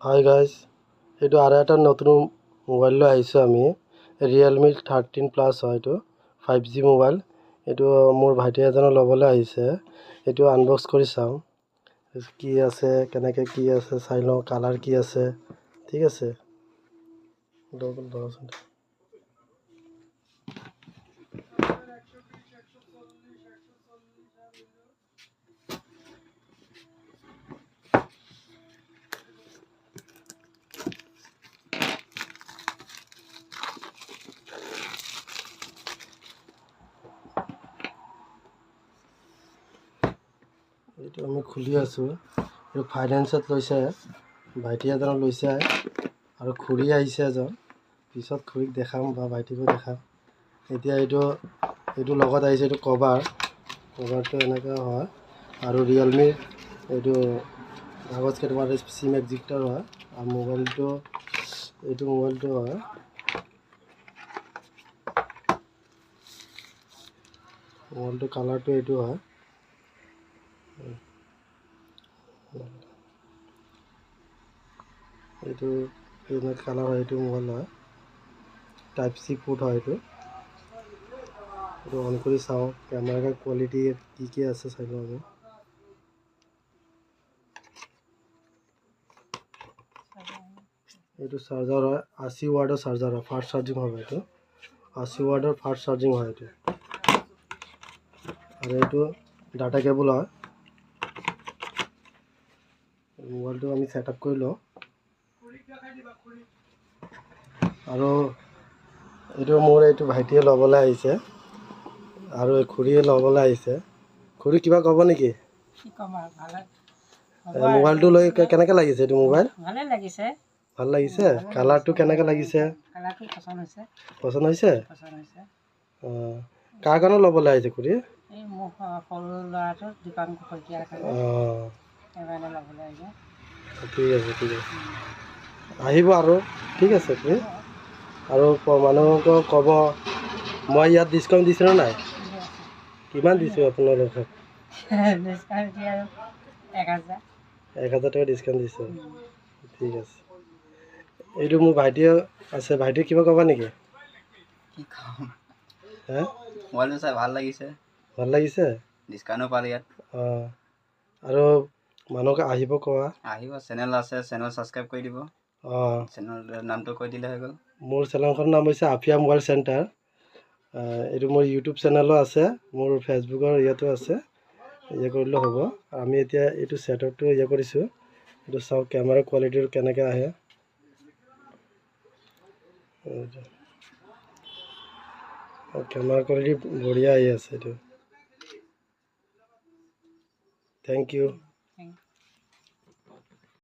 Hi guys, এইটো আৰু এটা নতুন মোবাইল লৈ আহিছোঁ আমি। ৰিয়েলমি 13 প্লাছ হয়, এইটো 5G মোবাইল। এইটো মোৰ ভাইটি এজনে ল'বলৈ আহিছে। এইটো আনবক্স কৰি চাওঁ কি আছে, কেনেকৈ কি আছে চাই লওঁ, কালাৰ কি আছে। ঠিক আছে, এইটো আমি খুলি আছোঁ। এইটো ফাইনেন্সত লৈছে, ভাইটি এজনে লৈছে আৰু খুৰী আহিছে এজন। পিছত খুৰীক দেখাম বা ভাইটিকো দেখাম। এতিয়া এইটো লগত আহিছে, এইটো কভাৰটো এনেকুৱা হয়। আৰু ৰিয়েলমিৰ এইটো কাগজ কেইটামান চিম এক্সিক্টৰ হয়। আৰু এইটো মোবাইলটো হয়। মোবাইলটো কালাৰটো এইটো হয়। এইটো কালাৰ হয়, এইটো মোবাইল হয়। টাইপ চি পোৰ্ট হয় এইটো অন কৰি চাওঁ, কেমেৰা কোৱালিটি কি আছে চাই লওঁ আমি। এইটো চাৰ্জাৰ হয়, 80 ৱাৰ্ডৰ চাৰ্জাৰ হয়, ফাষ্ট চাৰ্জিং হয়। এইটো 80 ৱাৰ্ডৰ ফাষ্ট চাৰ্জিং হয় এইটো। আৰু এইটো ডাটা কেবল হয়। মোবাইলটো আমি ছেট আপ কৰি লওঁ। আৰু এইটো ভাইটিয়ে ল'বলৈ আহিছে আৰু খুৰীয়ে ল'বলৈ আহিছে। খুৰী কিবা ক'ব নেকি? কি ক'ম আৰু, ভালে মোবাইলটো লৈ কেনেকৈ লাগিছে? এইটো মোবাইল ভালে লাগিছে। ভাল লাগিছে। কালাৰটো কেনেকৈ লাগিছে? কালাৰটো পচন্দ হৈছে। পচন্দ হৈছে? পচন্দ হৈছে। অঁ, কাৰ কাৰণে ল'বলৈ আহিছে খুৰী? এই মোৰ সৰু ল'ৰাটো দীপাংকৰ শইকীয়াৰ কাৰণে। অঁ, সেইকাৰণে ল'বলৈ আহিছে। ঠিক আছে, ঠিক আছে, আহিব আৰু। ঠিক আছে খুৰী। আৰু মানুহক ক'ব, মই ইয়াত ডিছকাউণ্ট দিছিলোঁ নাই? কিমান দিছোঁ আপোনালোকক? 1000 টকা ডিছকাউণ্ট দিছোঁ। ঠিক আছে। এইটো মোৰ ভাইটিয়ে আছে, ভাইটি কিবা ক'বা নেকি? কি ক'ম, হে, মোবাইলটো চাই ভাল লাগিছে। ভাল লাগিছে? ডিছকাউণ্টো পালে ইয়াত। অঁ, আৰু মানুহক আহিব কোৱা। আহিব, চেনেল আছে, চেনেল ছাবস্ক্ৰাইব কৰি দিব। অঁ, চেনেলৰ নামটো কৈ দিলে হৈ গ'ল। মোৰ চেনেলখনৰ নাম হৈছে আফিয়া মোবাইল চেণ্টাৰ। এইটো মোৰ ইউটিউব চেনেলো আছে, মোৰ ফেচবুকৰ ইয়াতো আছে। কৰিলে হ'ব। আমি এতিয়া এইটো ছেটআপটো কৰিছোঁ। এইটো চাওক, কেমেৰা কোৱালিটিটো কেনেকৈ আহে। কেমেৰা কোৱালিটি বঢ়িয়া আহি আছে এইটো। Thank U.